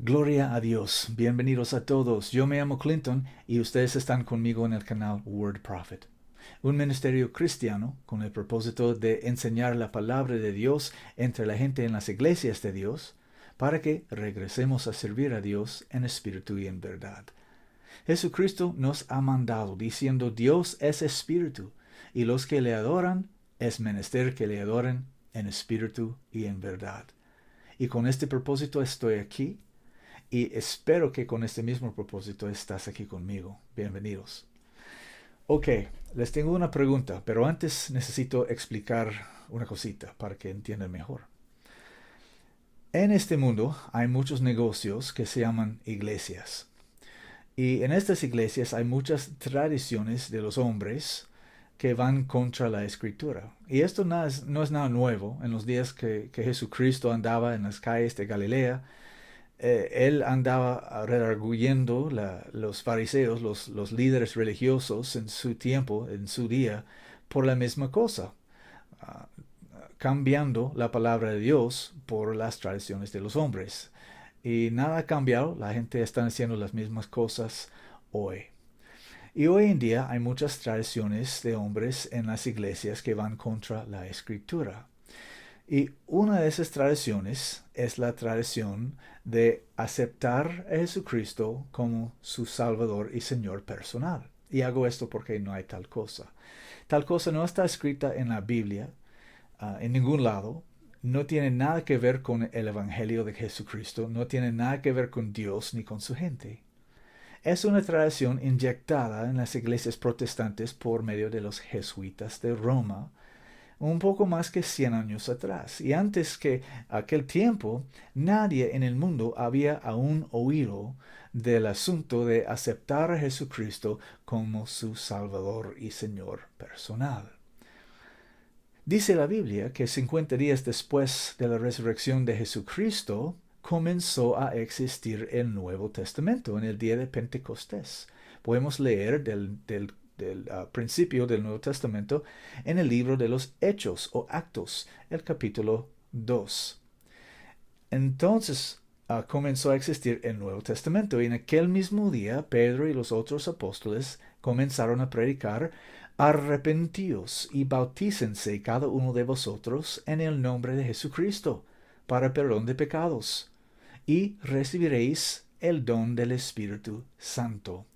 Gloria a Dios. Bienvenidos a todos. Yo me llamo Clinton y ustedes están conmigo en el canal Word Prophet, un ministerio cristiano con el propósito de enseñar la palabra de Dios entre la gente en las iglesias de Dios para que regresemos a servir a Dios en espíritu y en verdad. Jesucristo nos ha mandado diciendo: Dios es espíritu y los que le adoran es menester que le adoren en espíritu y en verdad. Y con este propósito estoy aquí. Y espero que con este mismo propósito estás aquí conmigo. Bienvenidos. Ok, les tengo una pregunta, pero antes necesito explicar una cosita para que entiendan mejor. En este mundo hay muchos negocios que se llaman iglesias. Y en estas iglesias hay muchas tradiciones de los hombres que van contra la escritura. Y esto no es nada nuevo. En los días que Jesucristo andaba en las calles de Galilea, él andaba redarguyendo los fariseos, los líderes religiosos en su tiempo, en su día, por la misma cosa, uh, cambiando la palabra de Dios por las tradiciones de los hombres. Y nada ha cambiado, la gente está haciendo las mismas cosas hoy. Y hoy en día hay muchas tradiciones de hombres en las iglesias que van contra la escritura. Y una de esas tradiciones es la tradición de aceptar a Jesucristo como su Salvador y Señor personal. Y hago esto porque no hay tal cosa. Tal cosa no está escrita en la Biblia, en ningún lado. No tiene nada que ver con el Evangelio de Jesucristo. No tiene nada que ver con Dios ni con su gente. Es una tradición inyectada en las iglesias protestantes por medio de los jesuitas de Roma, un poco más que 100 años atrás. Y antes que aquel tiempo, nadie en el mundo había aún oído del asunto de aceptar a Jesucristo como su Salvador y Señor personal. Dice la Biblia que 50 días después de la resurrección de Jesucristo, comenzó a existir el Nuevo Testamento en el día de Pentecostés. Podemos leer del principio del Nuevo Testamento en el libro de los Hechos o Actos, el capítulo 2. Entonces comenzó a existir el Nuevo Testamento y en aquel mismo día Pedro y los otros apóstoles comenzaron a predicar: arrepentíos y bautícense cada uno de vosotros en el nombre de Jesucristo para perdón de pecados, y recibiréis el don del Espíritu Santo.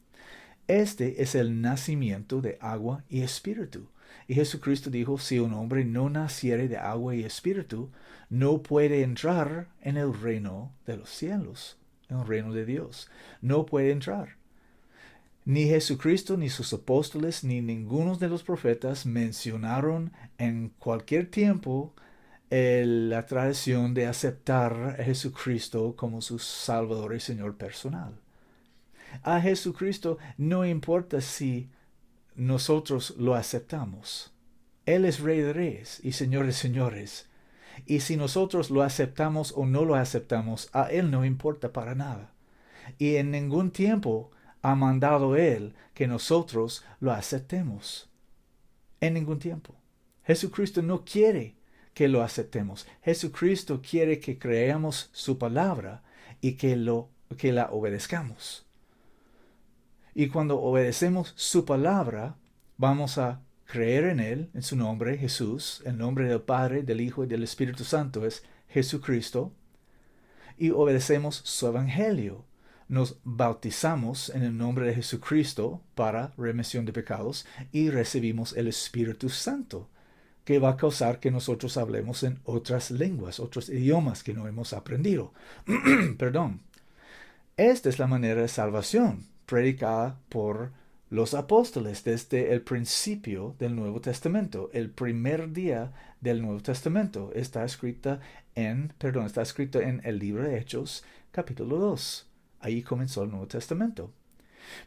Este es el nacimiento de agua y espíritu. Y Jesucristo dijo: si un hombre no naciere de agua y espíritu, no puede entrar en el reino de los cielos, en el reino de Dios. No puede entrar. Ni Jesucristo, ni sus apóstoles, ni ninguno de los profetas mencionaron en cualquier tiempo la tradición de aceptar a Jesucristo como su Salvador y Señor personal. A Jesucristo no importa si nosotros lo aceptamos. Él es Rey de Reyes y Señor de Señores. Y si nosotros lo aceptamos o no lo aceptamos, a Él no importa para nada. Y en ningún tiempo ha mandado Él que nosotros lo aceptemos. En ningún tiempo. Jesucristo no quiere que lo aceptemos. Jesucristo quiere que creamos su palabra y que la obedezcamos. Y cuando obedecemos su palabra, vamos a creer en Él, en su nombre, Jesús. El nombre del Padre, del Hijo y del Espíritu Santo es Jesucristo. Y obedecemos su evangelio. Nos bautizamos en el nombre de Jesucristo para remisión de pecados y recibimos el Espíritu Santo, que va a causar que nosotros hablemos en otras lenguas, otros idiomas que no hemos aprendido. Perdón. Esta es la manera de salvación predicada por los apóstoles desde el principio del Nuevo Testamento. El primer día del Nuevo Testamento está escrito en el libro de Hechos, capítulo 2. Ahí comenzó el Nuevo Testamento.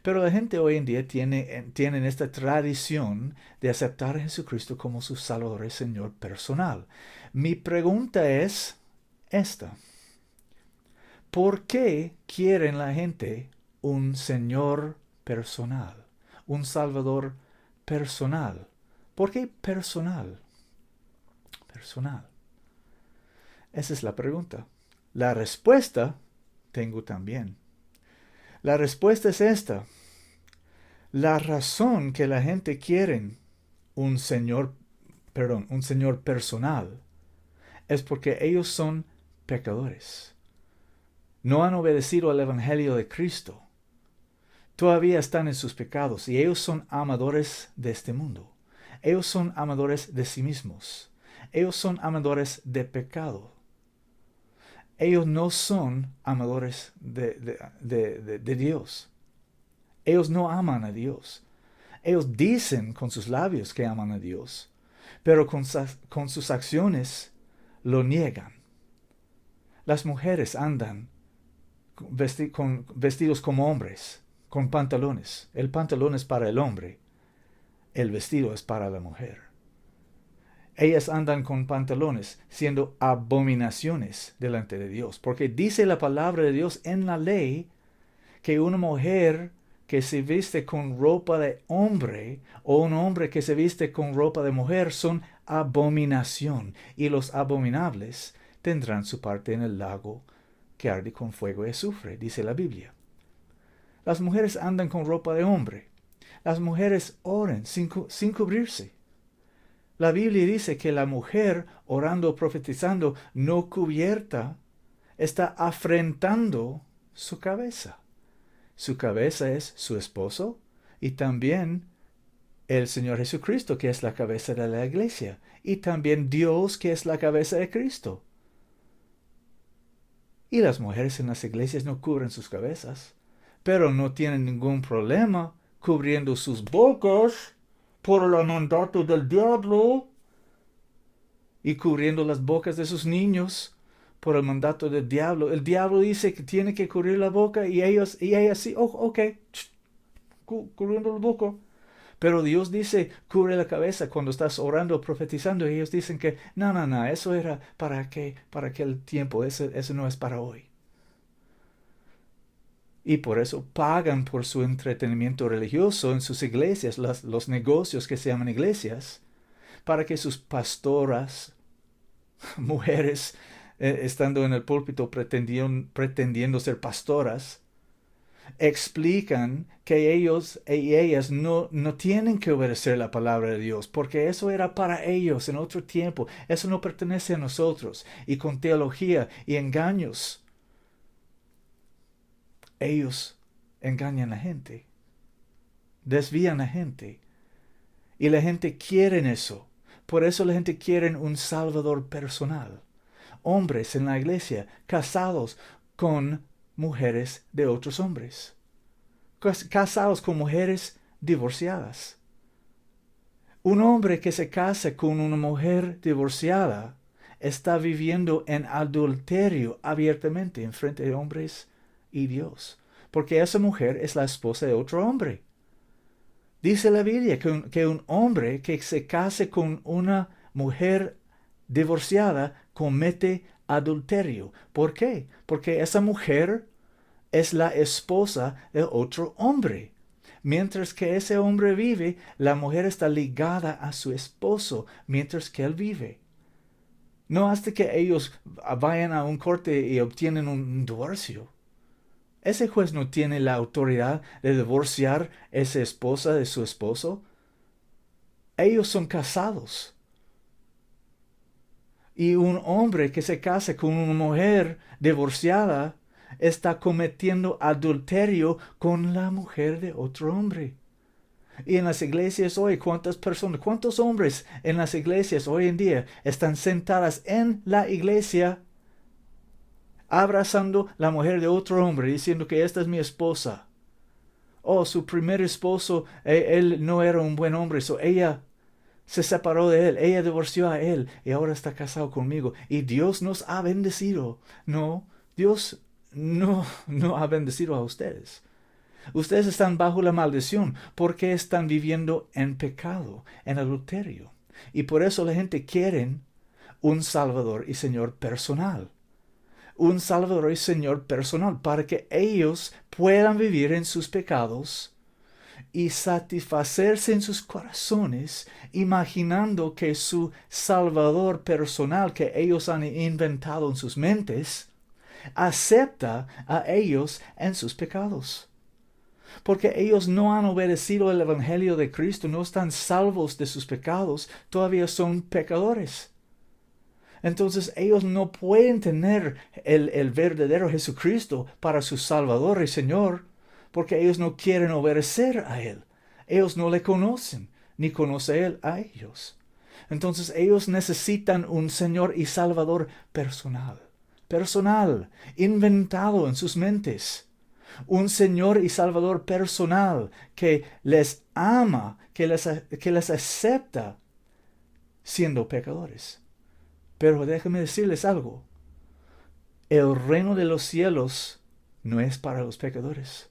Pero la gente hoy en día tiene esta tradición de aceptar a Jesucristo como su Salvador y Señor personal. Mi pregunta es esta: ¿por qué quieren la gente un Señor personal, un Salvador personal? ¿Por qué personal? Personal. Esa es la pregunta. La respuesta tengo también. La respuesta es esta. La razón que la gente quiere un Señor personal es porque ellos son pecadores. No han obedecido al Evangelio de Cristo. Todavía están en sus pecados y ellos son amadores de este mundo. Ellos son amadores de sí mismos. Ellos son amadores de pecado. Ellos no son amadores de Dios. Ellos no aman a Dios. Ellos dicen con sus labios que aman a Dios, pero con sus acciones lo niegan. Las mujeres andan vestidos como hombres, con pantalones. El pantalón es para el hombre, el vestido es para la mujer. Ellas andan con pantalones, siendo abominaciones delante de Dios, porque dice la palabra de Dios en la ley que una mujer que se viste con ropa de hombre o un hombre que se viste con ropa de mujer son abominación, y los abominables tendrán su parte en el lago que arde con fuego y azufre, dice la Biblia. Las mujeres andan con ropa de hombre. Las mujeres oran sin cubrirse. La Biblia dice que la mujer orando o profetizando no cubierta está afrentando su cabeza. Su cabeza es su esposo y también el Señor Jesucristo, que es la cabeza de la iglesia, y también Dios, que es la cabeza de Cristo. Y las mujeres en las iglesias no cubren sus cabezas, pero no tienen ningún problema cubriendo sus bocas por el mandato del diablo y cubriendo las bocas de sus niños por el mandato del diablo. El diablo dice que tiene que cubrir la boca y ellas sí, ok, cubriendo la boca. Pero Dios dice, cubre la cabeza cuando estás orando o profetizando, y ellos dicen que no, eso era para aquel tiempo, eso no es para hoy. Y por eso pagan por su entretenimiento religioso en sus iglesias, los negocios que se llaman iglesias, para que sus pastoras, mujeres, estando en el púlpito pretendiendo ser pastoras, explican que ellos y ellas no tienen que obedecer la palabra de Dios, porque eso era para ellos en otro tiempo. Eso no pertenece a nosotros. Y con teología y engaños, ellos engañan a la gente, desvían a la gente, y la gente quiere eso. Por eso la gente quiere un salvador personal. Hombres en la iglesia casados con mujeres de otros hombres, casados con mujeres divorciadas. Un hombre que se casa con una mujer divorciada está viviendo en adulterio abiertamente en frente de hombres y Dios, porque esa mujer es la esposa de otro hombre. Dice la Biblia que un hombre que se case con una mujer divorciada comete adulterio. ¿Por qué? Porque esa mujer es la esposa de otro hombre. Mientras que ese hombre vive, la mujer está ligada a su esposo mientras que él vive. No hasta que ellos vayan a un corte y obtienen un divorcio. Ese juez no tiene la autoridad de divorciar a esa esposa de su esposo. Ellos son casados. Y un hombre que se casa con una mujer divorciada está cometiendo adulterio con la mujer de otro hombre. Y en las iglesias hoy, cuántos hombres en las iglesias hoy en día están sentadas en la iglesia abrazando la mujer de otro hombre, diciendo que esta es mi esposa? Oh, su primer esposo, él no era un buen hombre, ella se separó de él, ella divorció a él y ahora está casado conmigo. Y Dios nos ha bendecido. No, Dios no ha bendecido a ustedes. Ustedes están bajo la maldición porque están viviendo en pecado, en adulterio. Y por eso la gente quiere un Salvador y Señor personal. Un Salvador y Señor personal para que ellos puedan vivir en sus pecados y satisfacerse en sus corazones, imaginando que su Salvador personal que ellos han inventado en sus mentes acepta a ellos en sus pecados. Porque ellos no han obedecido el Evangelio de Cristo, no están salvos de sus pecados, todavía son pecadores. Entonces ellos no pueden tener el verdadero Jesucristo para su Salvador y Señor, porque ellos no quieren obedecer a Él. Ellos no le conocen, ni conoce Él a ellos. Entonces ellos necesitan un Señor y Salvador personal, inventado en sus mentes. Un Señor y Salvador personal que les ama, que les acepta siendo pecadores. Pero déjenme decirles algo. El reino de los cielos no es para los pecadores.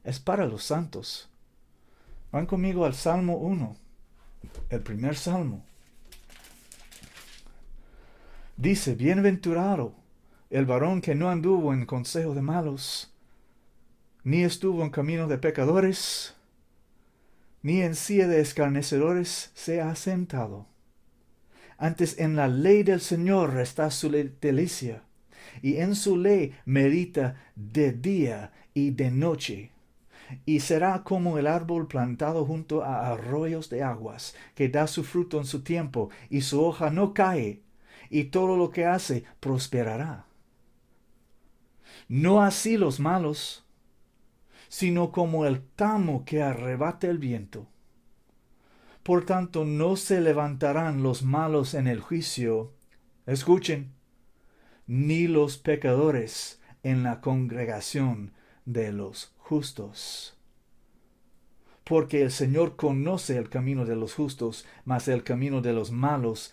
Es para los santos. Van conmigo al Salmo 1, el primer Salmo. Dice, bienaventurado el varón que no anduvo en consejo de malos, ni estuvo en camino de pecadores, ni en silla de escarnecedores se ha sentado. Antes en la ley del Señor está su delicia, y en su ley medita de día y de noche. Y será como el árbol plantado junto a arroyos de aguas, que da su fruto en su tiempo, y su hoja no cae, y todo lo que hace prosperará. No así los malos, sino como el tamo que arrebata el viento. Por tanto, no se levantarán los malos en el juicio, escuchen, ni los pecadores en la congregación de los justos. Porque el Señor conoce el camino de los justos, mas el camino de los malos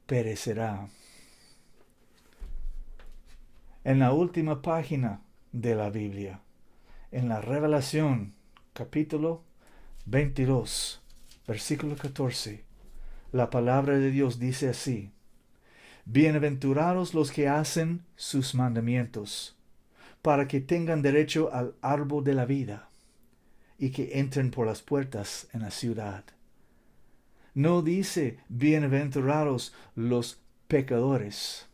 perecerá. En la última página de la Biblia, en la Revelación, capítulo 22, versículo 14, la palabra de Dios dice así: bienaventurados los que hacen sus mandamientos, para que tengan derecho al árbol de la vida, y que entren por las puertas en la ciudad. No dice bienaventurados los pecadores,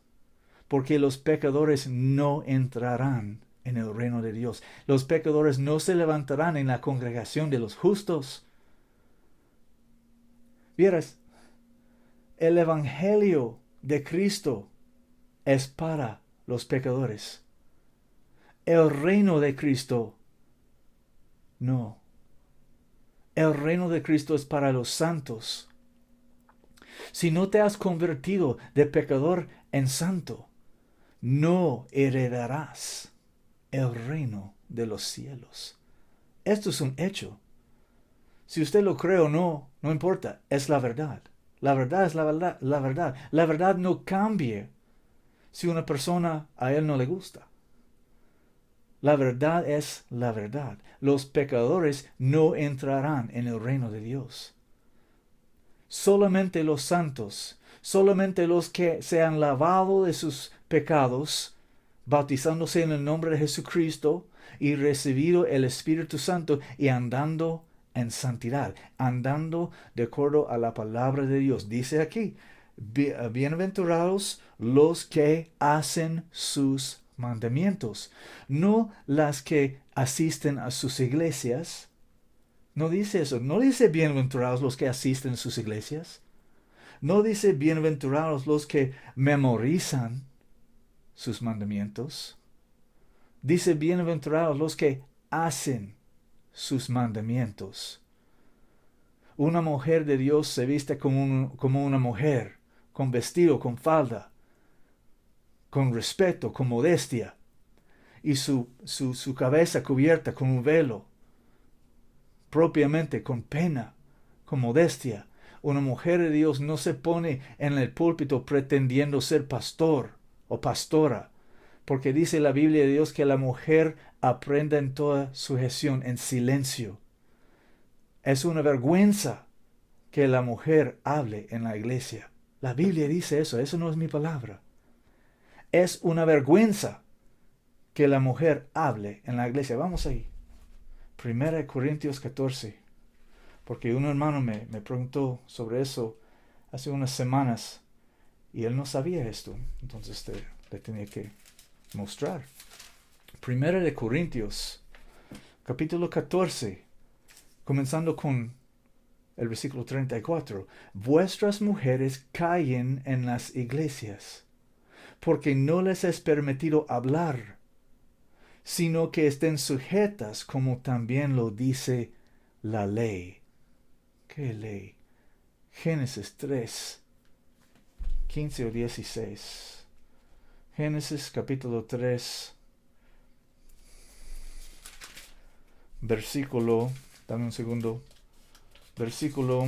porque los pecadores no entrarán en el reino de Dios. Los pecadores no se levantarán en la congregación de los justos. Vieras, el Evangelio de Cristo es para los pecadores. El reino de Cristo no. El reino de Cristo es para los santos. Si no te has convertido de pecador en santo, no heredarás el reino de los cielos. Esto es un hecho. Si usted lo cree o no, no importa, es la verdad. La verdad es la verdad, la verdad. La verdad no cambia si una persona a él no le gusta. La verdad es la verdad. Los pecadores no entrarán en el reino de Dios. Solamente los santos, solamente los que se han lavado de sus pecados, bautizándose en el nombre de Jesucristo y recibido el Espíritu Santo y andando en santidad, andando de acuerdo a la palabra de Dios. Dice aquí, bienaventurados los que hacen sus mandamientos, no las que asisten a sus iglesias. No dice eso, no dice bienaventurados los que asisten a sus iglesias, no dice bienaventurados los que memorizan sus mandamientos, dice bienaventurados los que hacen sus mandamientos. Una mujer de Dios se viste como una mujer, con vestido, con falda, con respeto, con modestia, y su cabeza cubierta con un velo, propiamente con pena, con modestia. Una mujer de Dios no se pone en el púlpito pretendiendo ser pastor o pastora, porque dice la Biblia de Dios que la mujer aprenda en toda sujeción, en silencio. Es una vergüenza que la mujer hable en la iglesia. La Biblia dice eso no es mi palabra. Es una vergüenza que la mujer hable en la iglesia. Vamos ahí. 1 Corintios 14. Porque un hermano me preguntó sobre eso hace unas semanas y él no sabía esto. Entonces le tenía que mostrar. Primera de Corintios, capítulo 14, comenzando con el versículo 34. Vuestras mujeres callen en las iglesias, porque no les es permitido hablar, sino que estén sujetas, como también lo dice la ley. ¿Qué ley? Génesis 3, 15 o 16. Génesis capítulo 3, versículo, dame un segundo, versículo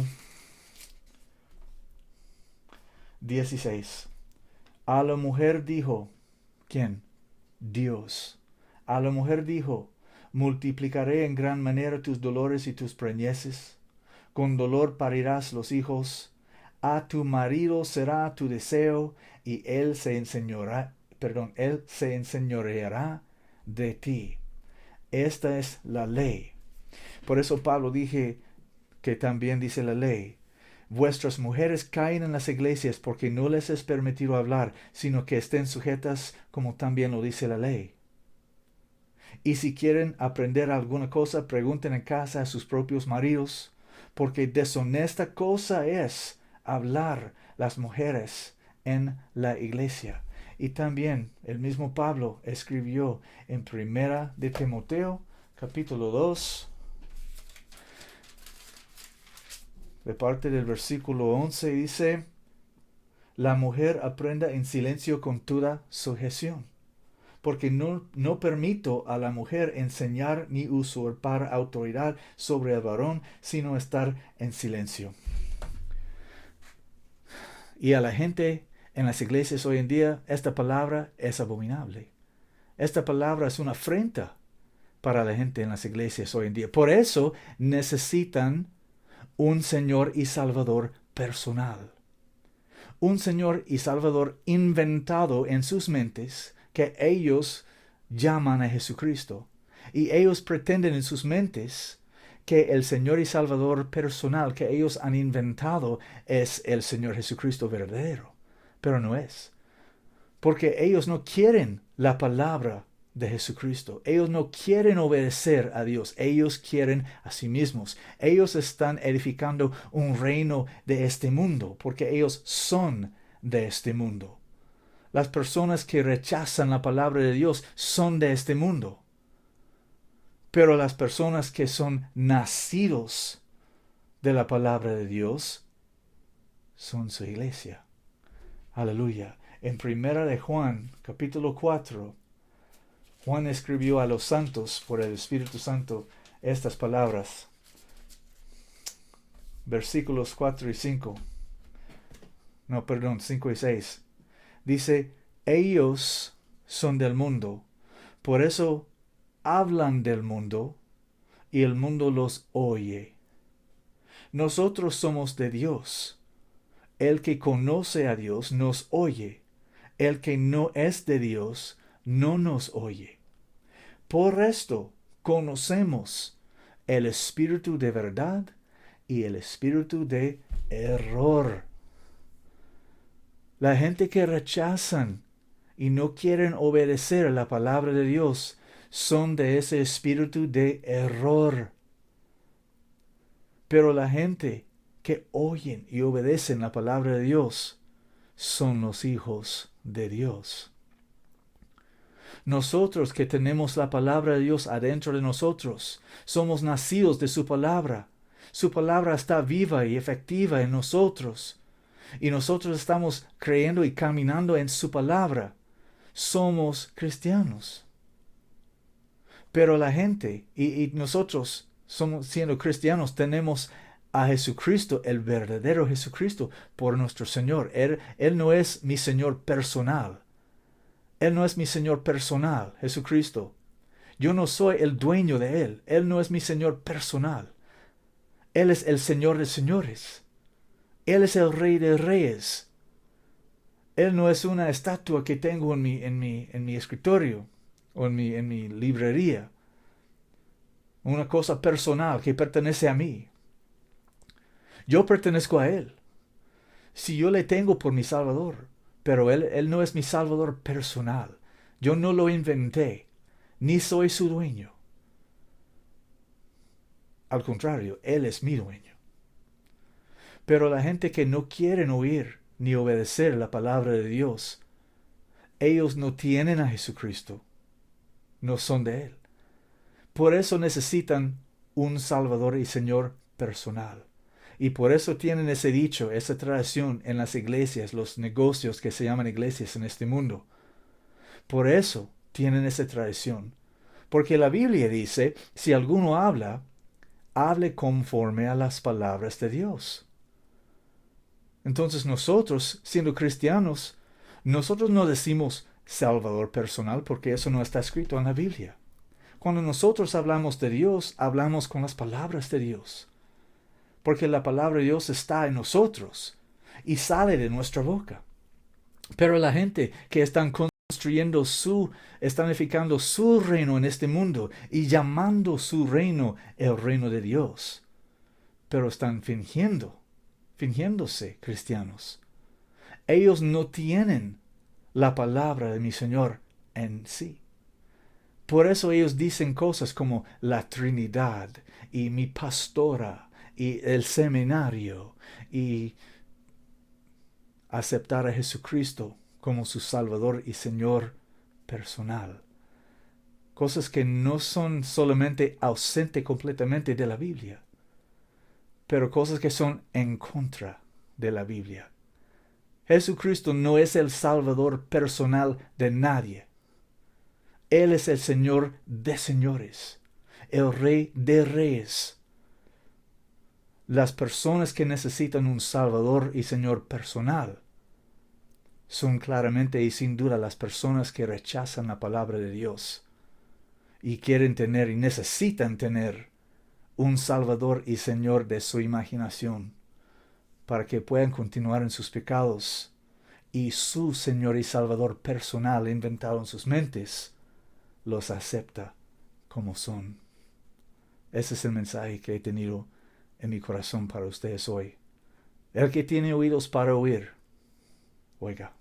16. A la mujer dijo, ¿quién? Dios. A la mujer dijo, multiplicaré en gran manera tus dolores y tus preñeces. Con dolor parirás los hijos. A tu marido será tu deseo, y él se enseñoreará de ti. Esta es la ley. Por eso Pablo dije que también dice la ley. Vuestras mujeres caen en las iglesias porque no les es permitido hablar, sino que estén sujetas, como también lo dice la ley. Y si quieren aprender alguna cosa, pregunten en casa a sus propios maridos, porque deshonesta cosa es hablar las mujeres en la iglesia. Y también el mismo Pablo escribió en Primera de Timoteo, capítulo 2, de parte del versículo 11, dice, la mujer aprenda en silencio con toda sujeción, porque no permito a la mujer enseñar ni usurpar autoridad sobre el varón, sino estar en silencio. Y a la gente en las iglesias hoy en día, esta palabra es abominable. Esta palabra es una afrenta para la gente en las iglesias hoy en día. Por eso necesitan un Señor y Salvador personal. Un Señor y Salvador inventado en sus mentes, que ellos llaman a Jesucristo. Y ellos pretenden en sus mentes que el Señor y Salvador personal que ellos han inventado es el Señor Jesucristo verdadero. Pero no es. Porque ellos no quieren la palabra de Jesucristo. Ellos no quieren obedecer a Dios. Ellos quieren a sí mismos. Ellos están edificando un reino de este mundo, porque ellos son de este mundo. Las personas que rechazan la palabra de Dios son de este mundo. Pero las personas que son nacidos de la palabra de Dios son su iglesia. Aleluya. En Primera de Juan, capítulo 4, Juan escribió a los santos por el Espíritu Santo estas palabras. Versículos 4 y 5. 5 y 6. Dice, ellos son del mundo, por eso hablan del mundo y el mundo los oye. Nosotros somos de Dios. El que conoce a Dios nos oye. El que no es de Dios no nos oye. Por esto conocemos el espíritu de verdad y el espíritu de error. La gente que rechazan y no quieren obedecer la palabra de Dios son de ese espíritu de error. Pero la gente que oyen y obedecen la palabra de Dios son los hijos de Dios. Nosotros que tenemos la palabra de Dios adentro de nosotros, somos nacidos de su palabra. Su palabra está viva y efectiva en nosotros. Y nosotros estamos creyendo y caminando en su palabra. Somos cristianos. Pero la gente y nosotros somos siendo cristianos, tenemos a Jesucristo, el verdadero Jesucristo, por nuestro Señor. Él no es mi Señor personal. Él no es mi Señor personal, Jesucristo. Yo no soy el dueño de Él. Él no es mi Señor personal. Él es el Señor de señores. Él es el Rey de reyes. Él no es una estatua que tengo en mi escritorio o en mi librería. Una cosa personal que pertenece a mí. Yo pertenezco a Él. Si yo le tengo por mi Salvador, pero Él no es mi Salvador personal. Yo no lo inventé, ni soy su dueño. Al contrario, Él es mi dueño. Pero la gente que no quieren oír ni obedecer la palabra de Dios, ellos no tienen a Jesucristo, no son de Él. Por eso necesitan un Salvador y Señor personal. Y por eso tienen ese dicho, esa tradición en las iglesias, los negocios que se llaman iglesias en este mundo. Por eso tienen esa tradición. Porque la Biblia dice, si alguno habla, hable conforme a las palabras de Dios. Entonces nosotros, siendo cristianos, nosotros no decimos Salvador personal porque eso no está escrito en la Biblia. Cuando nosotros hablamos de Dios, hablamos con las palabras de Dios. Porque la palabra de Dios está en nosotros y sale de nuestra boca. Pero la gente que están están edificando su reino en este mundo y llamando su reino el reino de Dios. Pero están fingiéndose cristianos. Ellos no tienen la palabra de mi Señor en sí. Por eso ellos dicen cosas como la Trinidad y mi pastora y el seminario y aceptar a Jesucristo como su Salvador y Señor personal. Cosas que no son solamente ausentes completamente de la Biblia, pero cosas que son en contra de la Biblia. Jesucristo no es el Salvador personal de nadie. Él es el Señor de señores, el Rey de reyes. Las personas que necesitan un Salvador y Señor personal son claramente y sin duda las personas que rechazan la palabra de Dios y quieren tener y necesitan tener un Salvador y Señor de su imaginación para que puedan continuar en sus pecados y su Señor y Salvador personal inventado en sus mentes los acepta como son. Ese es el mensaje que he tenido en mi corazón para ustedes hoy. El que tiene oídos para oír, oiga.